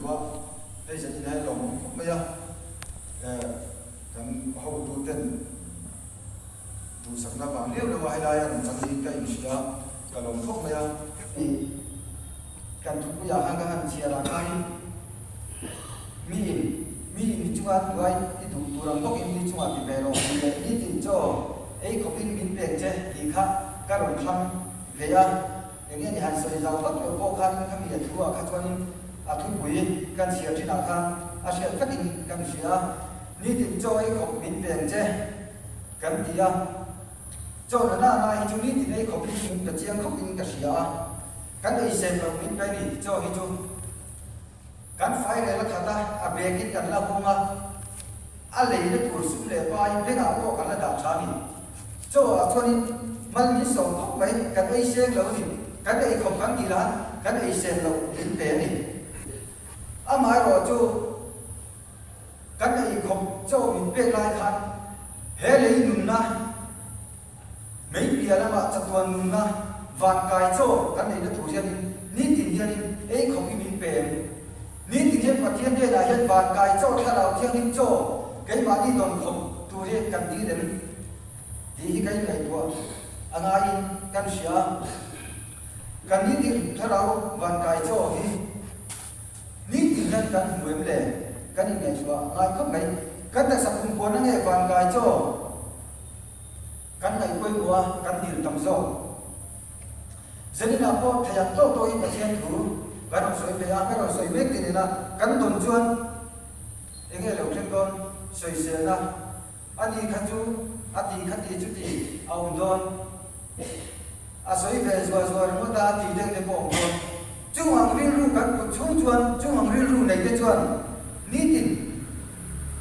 tua đây sẽ nhìn thấy lòng bây giờ kan hậu tu ten tu sắc na vàng liêu đâu hay đây anh chẳng đi cái gì đó cái lòng khóc bây giờ thì kan tu bây giờ anh chia ra cái mi chúng ta gọi cái tu làm tốt in chúng ta thì về rồi thì thì cho ấy có pin pin bẹt chứ thì khác các đồng tham về àอย่างนี้นี่หันสวยเราต้องเอาโบกันทำอย่างทั่วขั้นตอนทุกปีการเสียที่หนักกันเสียก็ดีการเสียนี่ถึงจอยของมินเปลี่ยนเจกันที่จอยหน้ามาให้จุนี่ที่ได้ของมินกับเจียงของมินกับเสียกันไอเซนเรามินไปนี่จอยให้จุกันไฟเลยละท่าเบรกินกันละพงอะไรนี่ถูกสุดเลยไปเรื่องอะไรกันละดาบชานี่จอยช่วงนี้มันมีสองข้อไปกันไอเซนเรานี่กันไอ้ของกันกี่ล้านกันไอ้เซนเราลิ้นเตะนี่หมายว่าจูกันไอ้ของเจ้ามีเป็นลายคันเฮเลยนุ่นนะไม่เปียแล้วมาจัดตัวนุ่นนะวางกายโจ้กันไอ้นั่นถูกเช่นนี่ติดเช่นไอ้ของมีเป็นนี่ติดเช่นประเทศเนี่ยนะเช่นวางกายโจ้ถ้าเราเที่ยงนี้โจ้ไอ้บ้านนี้โดนของตัวเรียกกันดีเด่นดีที่ไอ้ไหนตัวอะไรกันเสียกันนี้ที่ถ้าเราวันกายโจ้นี่ที่นั่นกันเหมือนเลยกันยังไงชัวร์ไงก็ไม่กันแต่สักคนคนนั่งไงวันกายโจ้กันไงคุยวัวกันที่ทำโซ่เสร็จแล้วพอทยักโต้ตัวอีกประเทศถูกันเราสวยไปอ่ะกันเราสวยเมฆที่นี่นะกันต้นชวนยังไงเราเช่นกันสวยเสียนะอันนี้ขัดจูอันนี้ขัดดีจุดที่เอาโดนสวยแบบสวยๆมันตาตีเด็กในบ่องจุ่มหังริรู้กันก็ชุ่มชวนจุ่มหังริรู้ในเด็กชวนนี่ติด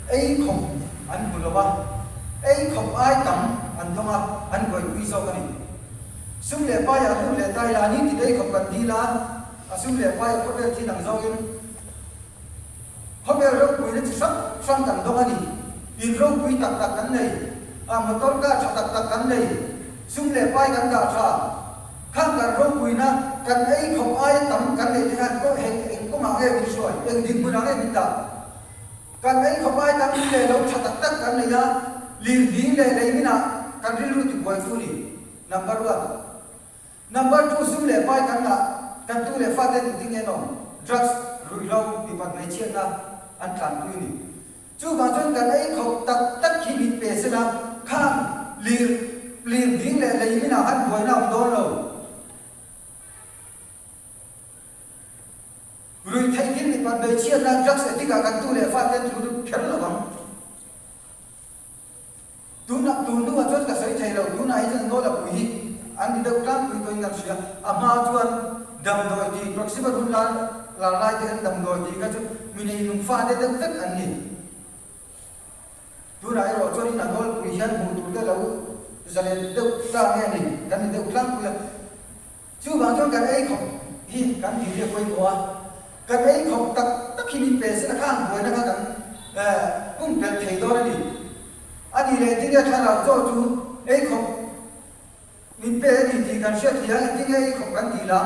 ไอ้ของอันบุญละวะไอ้ของไอ้ตั้มอันทำมาอันก่อยวิโสกันนี่สุ่มเลี้ยไปอ่ะสุ่มเลี้ยตายละนี่ติดไอ้ของกันดีละสุ่มเลี้ยไปก็เป็นที่หนังโซ่กันเขาเป็นโรคปุยนี่สักสั่งกันตรงนี้อีกโรคปุยตักกันเลยมันต้นก็ตักกันเลยสุ่มเลี้ยไปกันกาชาข้างกันร้องคุยนะกันไอ้ของไอ้ตั้มกันเลยที่นั่นก็เห็นเองก็มาเองมีช่วยเองดิ้นมือนั่งเองดิ้นตากันไอ้ของไอ้ตั้มเลยเราชัดตักกันเลยนะลิ้นดิ้นเลยนี่นะกันที่รู้ตัวไว้ฟูนี่ number 1 number 2สุ่มเลี้ยไปกันนะกันตัวเลี้ยฟาดเองดิ้งเองน้อง drugs รุ่ยเราปีปัดไม่เชี่ยนะอันขันคุยนี่จู่บางจนกันไอ้ของตักขี้บิดเปสนะข้างลิ้นดิ้งเลยนี่นะอันป่วยน้ำโดนเรารุ่ยไทยกินมีปัจจัยเชี่ยนักจักเสติกากันตัวเลยฟาดเต็มทุกเขียนระวังดูว่าจนกับใส่ใจเราดูนายจะโน้ตแบบนี้อันนี้เด็กกลางคุยตัวยังเสียมาจวนดำโดยที่ปรักษิบรุ่นละลายเดินดำโดยที่ก็จะมีในนุ่งฟ้าได้ตั้งแต่อันนี้ดูนายเราจนนั่งโน้ตคุยยันหูตัวเราจะเล่นเด็กกลางเนี่ยนี่กันเด็กกลางคุยจู่บางจนกันไอ้ของที่กันที่เรียกคุยว่ากันไอ้ของตักขี้มีเปสนะข้างหัวนะครับกันกุ้งเป็นเทโดนี่อันนี้เลยที่เนี่ยถ้าเราโจจูไอ้ของมีเปนี่ที่กันเชื่อที่ยังที่ไอ้ของกันดีละ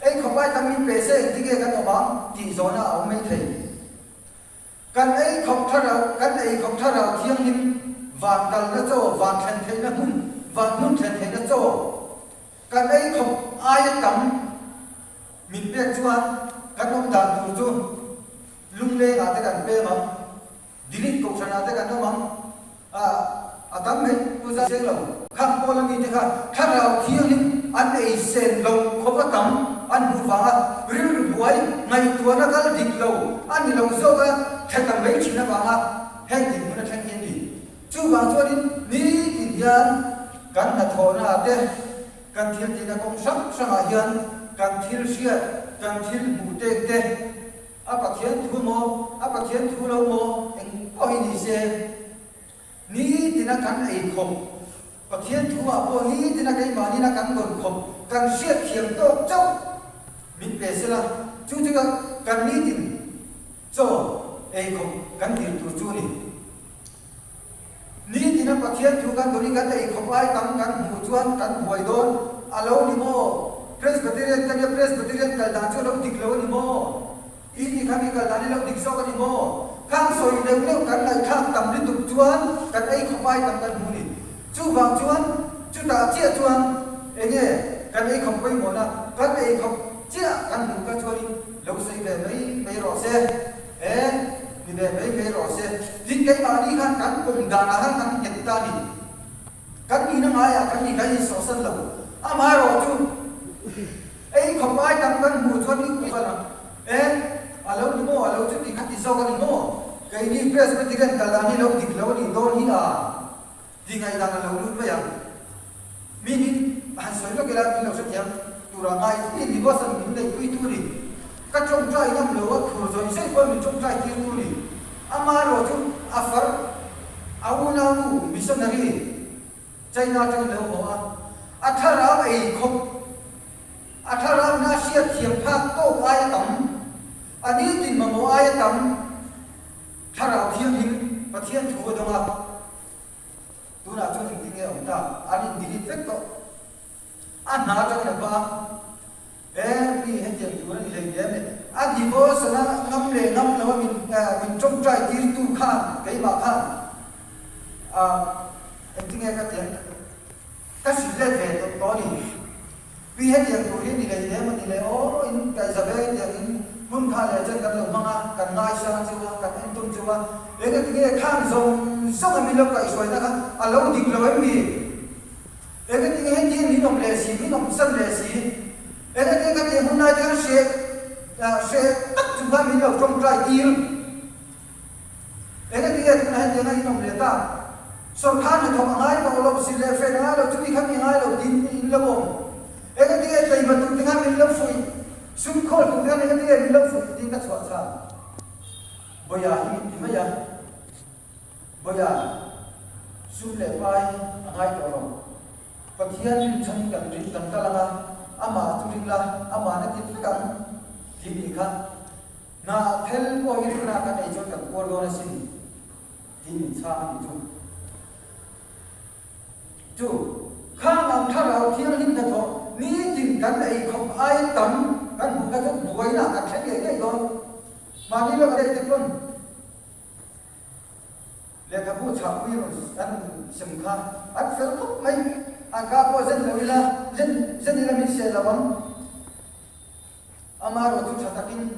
ไอ้ของไอ้ตั้งมีเปสที่ไอ้กันออกมาที่โซน่าเอาไม่ถึงกันไอ้ของถ้าเราเที่ยงนี้วางกันแล้วโจวางแทนเทนะมุ่นวางมุ่นแทนเทนะโจกันไอ้ของไอ้ตั้งมีเปจวนกันน้องดันดูจูลุงเล่อาจจะกันเป้มั้งดิลิทกุศลอาจจะกันน้องมั้งตั้งไม่กูจะเสียงเราข้างโพลังนี้ที่ข้าถ้าเราเที่ยวนี้อันไอเซนเราเขาก็ตั้งอันหูฟังริ้วรวยในตัวนักการดิบเราอันนี้เราโซ่ก็แค่ตั้งไม่ชินนะฟังแห่งดิบมันแค่นี้จู่บางส่วนนี้ติดยันกันนัดโทน่าเด้กันเที่ยวที่นักกองสังยันกันเที่ยวเสียกันที่หมู่เด็กประเทศทั่วโลกประเทศทั่วโลกเองก็เห็นนี่เสียนี่ที่นักการไอ้คมประเทศทั่วโลกนี้ที่นักไอ้มานี่นักการโดนคมกันเสียเทียมโตเจ้ามิเปสละจู่ๆกันนี่ที่โจ้ไอ้คมกันที่ตัวจู่นี่ที่นักประเทศทั่วกันตัวนี้กันไอ้คมไอ้ตั้งกันหูจวนกันหวยโดนอาโลนิโมPresbyterian kan ya Presbyterian kal dan culo dik lo ni mo ini kami kalani lo dikso kan mo khang soi leu kan lai khang tam ri tuk chuan kan ei khopai tam kan huni chu bang chuan chu ta chia chuan enge kan ei khopai mo na kan ei khop chia kan hu ka chuan lo sei ve mai ro se ni ve mai ro se din kai ma ni kan kum da na han kan ket ta ni kan ni na ma ya kan ni kai so san lo ama ro chu ei khopai tam kan hu chuan ni ku na alo ni mo alo chu ti khati so kan mo kai ni presbyterian kalani lo dik lo ni don hi a di ngai da lo lu pa yang mini han so lo ke la lo so tiam tu ra ngai ni bo san min dei kui tu ni ka chong trai nam lo wa khu so sai ko min chong trai ti tu ni ama ro chu afar au na mu missionary china tang lo mo a athara ai khop athara na sia thiam phak to ai tam ani tin ma mo ai tam thara thiam hin pathian thu dong a tu na chu ting ting e om ta ani dili tek to an na ta na ba mi he tiam tu ni le ye me a divorce na ngam le ngam lo min trong trai ti tu khan kai ma khan em ting e ka tiam ta si le ve to ni vì hết tiền của hiện nay thế mà thì lại ó in cái giờ về tiền muốn khai lại chân cần lòng mang cần ngay sang chưa cần anh tung chưa để cái khang dòng sông mình lâu cái xoay ta à lâu đi lâu em đi để cái hết tiền đi nông lệ gì đi nông sân lệ gì để cái tiền hôm nay cái sẽ tất chúng ta mình lâu trong trái tim để cái hết tiền này nông lệ ta sau khán là thằng ai mà lâu xí lệ phê ai lâu chúng đi khán ai lâu tin lâu cái tiếng này mà tụi tiếng Anh lâu phơi, sung khôi tụi tiếng này lâu phơi tiếng các soạn sao? Bây giờ bây giờ sung lệ vai ngay đó rồi, và thiên chân cần rít cần ta là ama tụi là ama nó tiếp cận thì đi khác, na theo qua cái na cái này cho cần qua đó là xin thì mình xa mình chú khang làm thằng nào thiên linh thật thôi ni tin kan ei khom ai tam kan bu ka tu buai na ka thei ke don ma ni lo ka de ton le ka bu cha pu ro an sim kha an fel khop mai an ka po zen lo ila zen ila min se la wan amaro tu cha takin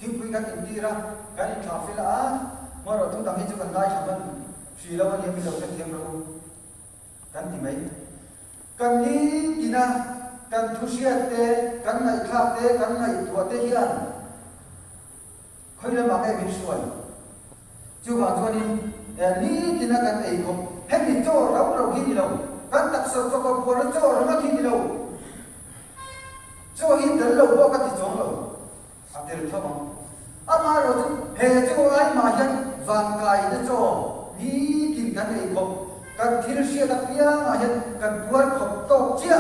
thing pui ka tin ti ra ka ni tha fil a ma ro tu tam hi chu kan ngai thaban si lo wan ye mi lo ka thiam ro kan ti mai kan ni tina kan thusiat te kan ngai khap te kan ngai thua te hian khoi la ma kai min suai chu ba chu ni tina kan ei khom he mi to rau hi ni lo kan tak so to ko por to ra thi ni lo cho hi dal lo bo ka ti chong lo a ter tho ma ama ro chu he chu ai ma hian van kai na cho ni tin kan ei khom kan thil sia ta pia ma hian kan tuar khop to chia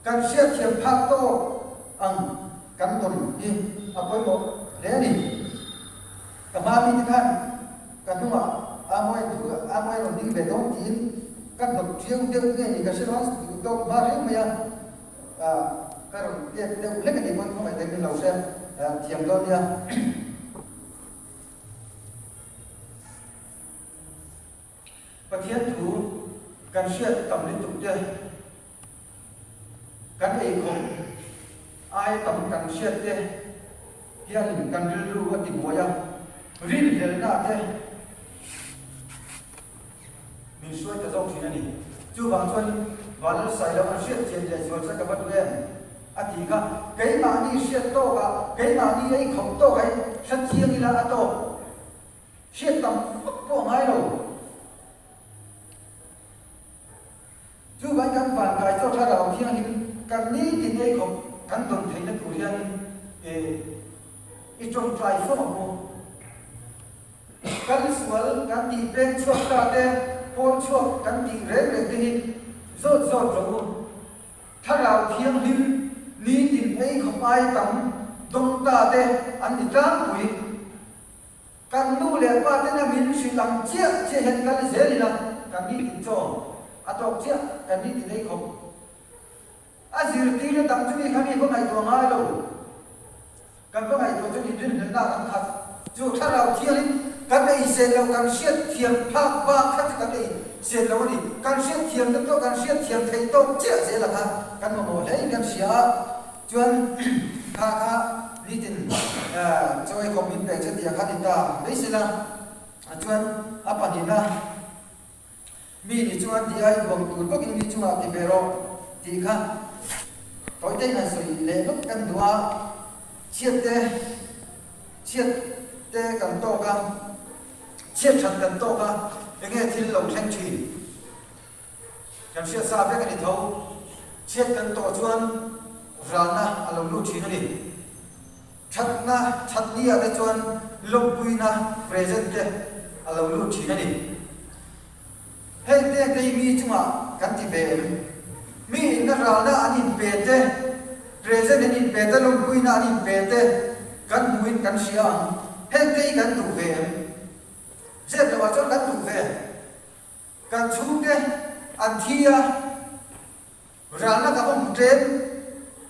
kan sia thiam phak to ang kan ton hi apoi mo le ni ka ma mi khan ka tu ma amoi ro ding be dong tin kan dok chiang deu nge ni ka se ros to ma re ma ya ka ro ye deu le ka ni mon ko mai te min lo se thiam do nia pathian thu kan sia tam ni tuk de kan ei khom ai tam kan sia te hian kan ru wa ti boya rin le na te min suai ta zong thina ni chu wang chuan wal sai lo an sia chen le chuan sa ka ba tu em a ti ka kai ma ni sia to ka kai ma ni ei khom to kai sa chiang ila a to sia tam ko ngai lo chú bạn kan phản cái cho thà đầu thiên hình kan ní thì đây không kan tuần thấy nó của thiên ít trong trái số một kan sual kan đi bên chuột ta đây pon chuột kan đi rèn thì rốt rồi thà đầu thiên hình ní thì đây không ai tắm đông ta đây anh đi trang quỷ kan nu lệ qua thế là mình suy làm chia hết kan dễ là kan ní thì cho atok chia kan ni ti nei khom azir ti le tam chu ni khani ko ngai to ngai lo kan ba ngai to chu ni din na kan khat chu tha rau thialin kan ei se lo kan siat thiam phak ba khat kan ei se lo ni kan siat thiam to kan siat thiam thei to che se la kan mo le kan sia chuan kha ni tin choi komin pe che tia khat ta nei se la chuan apa ni na mi ni chuan ti ai bom tu ko kin ni chunga ti bero ti kha tối tây là sợi lệ lúc căn đua chiết tê cần to ca chiết chân cần to ca để nghe thiên lồng thanh trì cần chiết xa với cái đi thâu chiết cần to chuan ra na along lu chi nó đi chặt đi ở đây chuan lồng bùi na present tê along lu chi nó đi hết tê cái mi chung à cần thì về mi na ra na ani pete present ani pete long pui na ani pete kan muin kan sia hen te kan tu ve se la wa chon kan tu ve kan chu te an thia ra na ka bom tren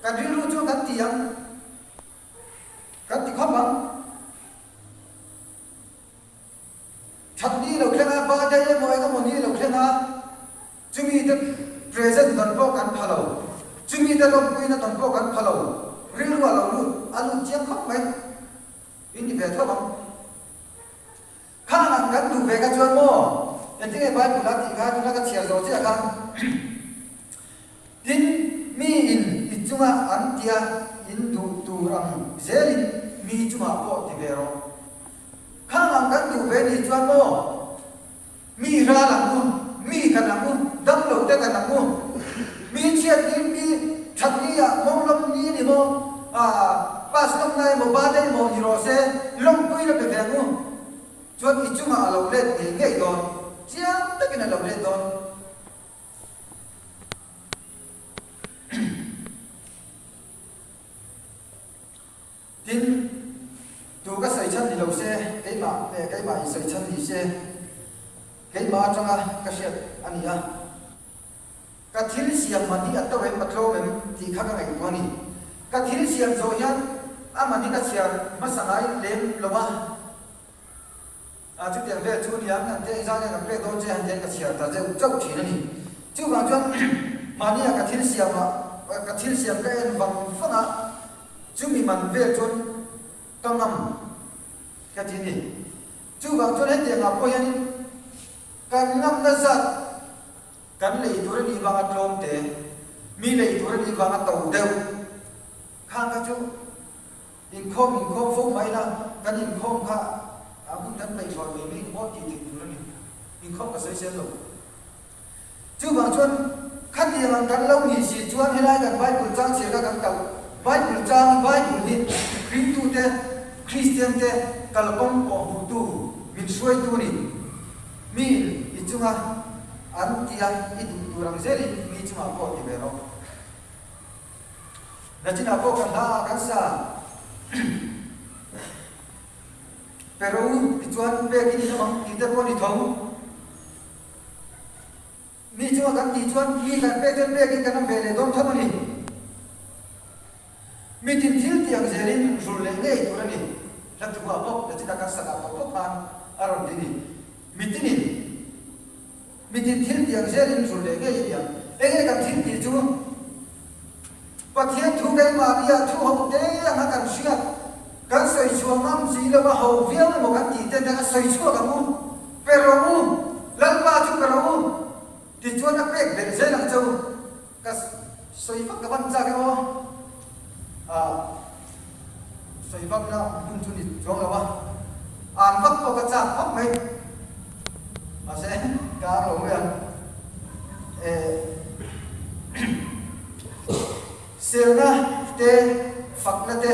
kan ri lu chu kan tiang kan ti khom bang chhat ni lo khenga ba dai mo ga mo ni lo khenga chumi te present don po kan phalo chumi ta long pui na don po kan phalo ring wa lo lu alu chiang khop mai in di ve tho bang khang kan tu ve ka chuan mo en ti bai pu la ti ka tu na ka chia zo chia ka tin mi in chunga an tia in tu ram zelin mi chunga po ti ve ro khang kan tu ve ni chuan mo mi ra la mu mi kan la mu dam lo te kan la mu mi chiat ni mi that ni ya mong lam ni ni mo pas long nai mo ba dai mo ni ro se long pui la pe ve mu chuan i chunga lo le ni ngei don chiang ta kin lo le don tin tu ka sai chan ni lo se cái ma i sai chan ni se cái ma changa ka shet ania ka thil siam mani ato ve patlo mem ti kha ka ngai to ni ka thil siam zo yan amani ka sia masangai lem loma chu tiang ve chu liang an te za ne pe don che han te ka sia ta je chau thi ni chu ba chuan mani ka thil siam ka en wang fanga chu mi man ve chun tongam ka thi ni chu ba chuan he te nga po yan kan nam na zat kan lei tur ni wanga tlom te mi lei tur ni wanga to deu khang ka chu in khom fo mai na kan in khom kha cũng đánh bày rồi vì mình có gì thì tụi mình không có xây lo chứ bằng chuan khăn gì mà cắn lâu nhỉ chỉ chuan hay là gần vai bùn trang chỉ là gần đầu vai bùn trang vai bùn đi Christian te kalpong ko hutu min suai tu ni min ichunga antia itu turang zeli mi chunga ko ti bero na china ko kan sa pero chuan pe kini namang kita ko ni thau mi chuan kan ti chuan mi kan pe kin kan ve le don tham ni mi tin thil tiang zelin rul le ngei tu ni la tu ba pok la chita ka sa ka pok pan aron ti ni mi tin thil tiang zelin rul le ngei tiang enge kan thil ti chu pathian thu kai ma bia thu hom te anga kan sia kan soi chuang am si lo ma ho viang mo kan ti te da soi chuang am pero mu lan ba chu pero mu ti chuan a pek de ze lang chau ka soi fak ka ban cha ke mo soi fak na bun chu ni chuang lo wa an fak ko ka cha fak mai a se ka lo me an selna te fak na te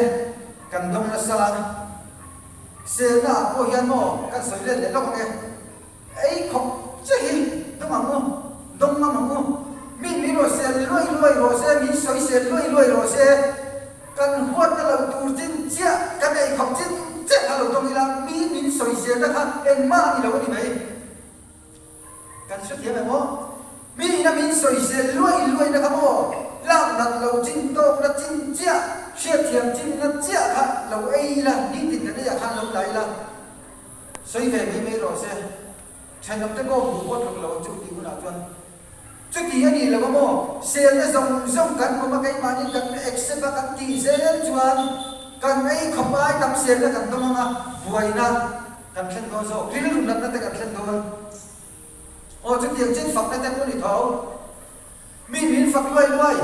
kan dong na sa se na ko hian mo kan soi le lo ke ei khop che hi dong ma mo mi ro se loi se mi soi se loi ro se kan huat na lo tur chin chia kan ei khop chin che ka lo dong ila mi soi se ta kha en ma ni lo ni mai kan su tie mo mi na mi soi se loi na ka mo làm đặt lâu chín tô là chín chia chia thiệp chín là chia khát lâu ấy là đi tìm cái này khát lâu đấy là xây về cái mê rồi xe thành lập cái cô đủ quất được lâu chút thì cũng nào chuẩn chút thì anh là bao mô xe nó rong cắn của cái mà những cái except các tỷ dễ chuẩn cần ấy không ai tâm xe là cần tâm mà vui na cần khen thôi rồi khi nó lục nó cần khen thôi ô chút tiền trên phật này có đi thấu min phật loay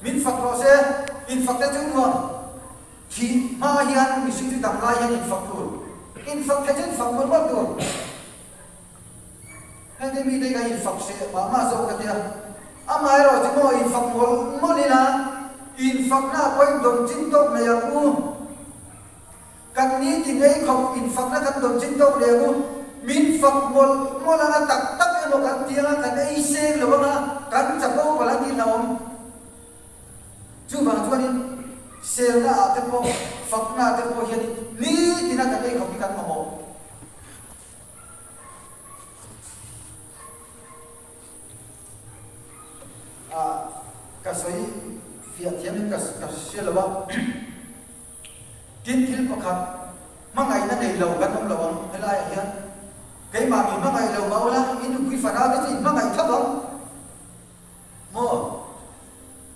min phật rồi xe in phật đã chứng luôn thì ma hiền mình suy tư tầm lai hiền in phật luôn in phật thấy chân phật muốn mất luôn nên thì mình đây cái in phật sẽ mà dâu cái tiền ai rồi chứ mà in phật muốn đi là in phật na quay đồng chính tông này à u cần ní thì ngay không in phật na cần đồng chính tông này à u min phật muốn là tắc cái nó cần tiền cần ấy xem là bao cần chặt đâu mà là tiền nào chú bà chú anh xem là ở tempo phật na tempo hiện ní thì na cần ấy không cần mà một cái sợi phía thiên cái sợi là bao tin thiên bậc học mang ngày nó đầy lầu gần ông lầu hay là hiện cái mà mình mang ngày lầu bao là in quý phật cái gì mang ngày thấp không mò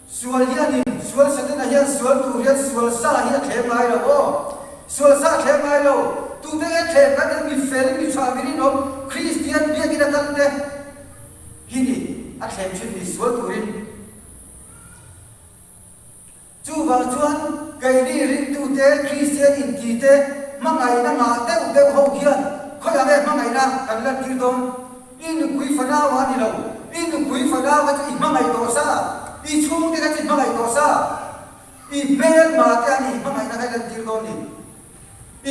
sual hiền sual sẽ thế này hiền sual tu hiền sual sa hiền thêm lại rồi ô sual sa thêm lại rồi tu thế thêm cái này mình phê mình xóa mình nó Christian biết cái đó cái này hini at thêm chuyện mình sual tu hiền chú vào chuan cái đi rin tu thế Christian in kỳ thế mang ngày na ngã thế hậu hiền khơi ở đây mang ngày na cần lên kêu tôn in quý phật nào hoa đi đâu in quý phật nào cái mang ngày tổ sa i chung thì cái gì mang ngày tổ sa i mail mà cái này mang ngày na cái lên kêu tôn đi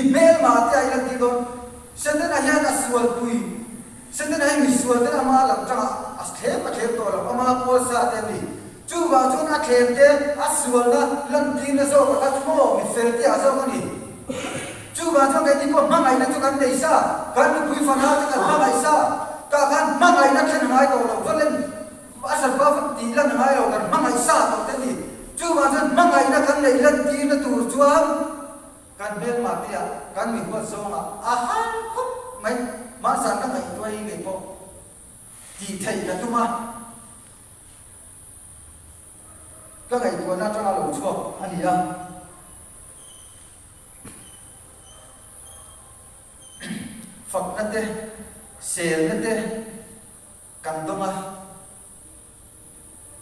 i mail mà cái lên kêu tôn sen thế này là sual tui sen thế này mình sual thế là mà làm cho thế mà thế tổ là mà cô sa thế đi chú vào chú na khem thế sual na lần tin là sao cái chú mò mình phê thế sao cái gì chú vào chú cái gì có mang ngày na chú cần để sa cần quý phật nào chú cần mang ngày sa cả kan mang ngày na khen ngày tổ là vẫn lên asal ba phật tí lần ngày rồi cần mang ngày sa tổ thế gì chú vào chú mang ngày na cần để lần tin là tủ chuang cần bên mà thế cần mình có số mà ha khúc mấy mà sao nó ngày quay ngày bộ thì thầy là chú mà các ngày tuần na cho nó lẩu chua anh gì không Phật nó thế xe nó thế cần đông à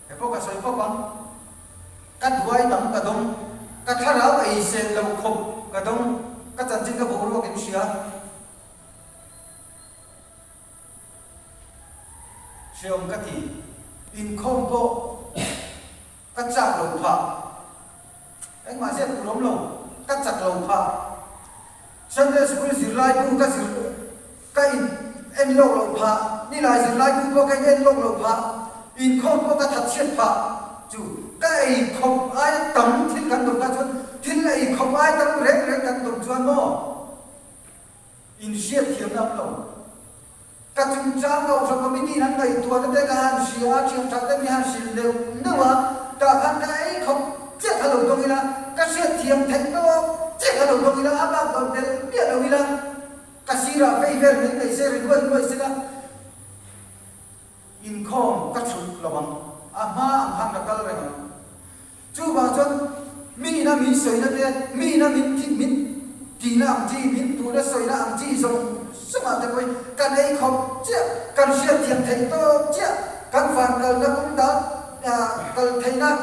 cái phố cái soi phố băng cắt đuôi tắm cả đông cắt tháo áo cái xe lẩu khom cả đông cắt chân chính cái bộ đồ cái xia xe ông cắt thì in không bộ cắt chặt lồng phạ anh mà sẽ cũng lồng lồng cắt chặt lồng phạ Sunday school giữ lại cũng cắt giữ cái em lồng phạ đi lại giữ lại cũng có cái em lồng phạ in không có cái thật chết phạ chú cái không ai tắm thiên căn đồng cái chuan thiên này không ai tắm rét căn đồng chuan mò in siết thiếm lắm lồng các chúng ta có phải có mình đi ăn ngày tuần để cái hàng xia chiang chặt cái hàng xia đều nữa mà cả khán cái không chết cả đầu tôi là các xe thiềm thành nó chết cả đầu tôi là áp áp còn đến biết đâu là các sĩ là vây về những cái xe rồi xe là in không các chủ là bằng mà hàng là cái này chú bảo cho mình là mình soi nó thế mình là mình thì làm gì mình tu nó soi làm gì rồi sao mà thế cái này không chết cái xe thiềm thành nó chết cái phản cái nó cũng đã cái thầy na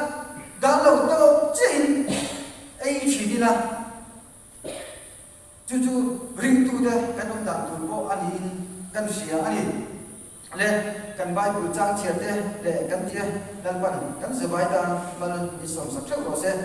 đã lâu to trên ấy chỉ đi là chú ring tu đây cái ông đàn tu bộ anh ấy cái gì anh ấy lên cái bài của trang triệt đây để cái kia đang bận cái sự bài đang mà đi sống sắp xếp rồi xem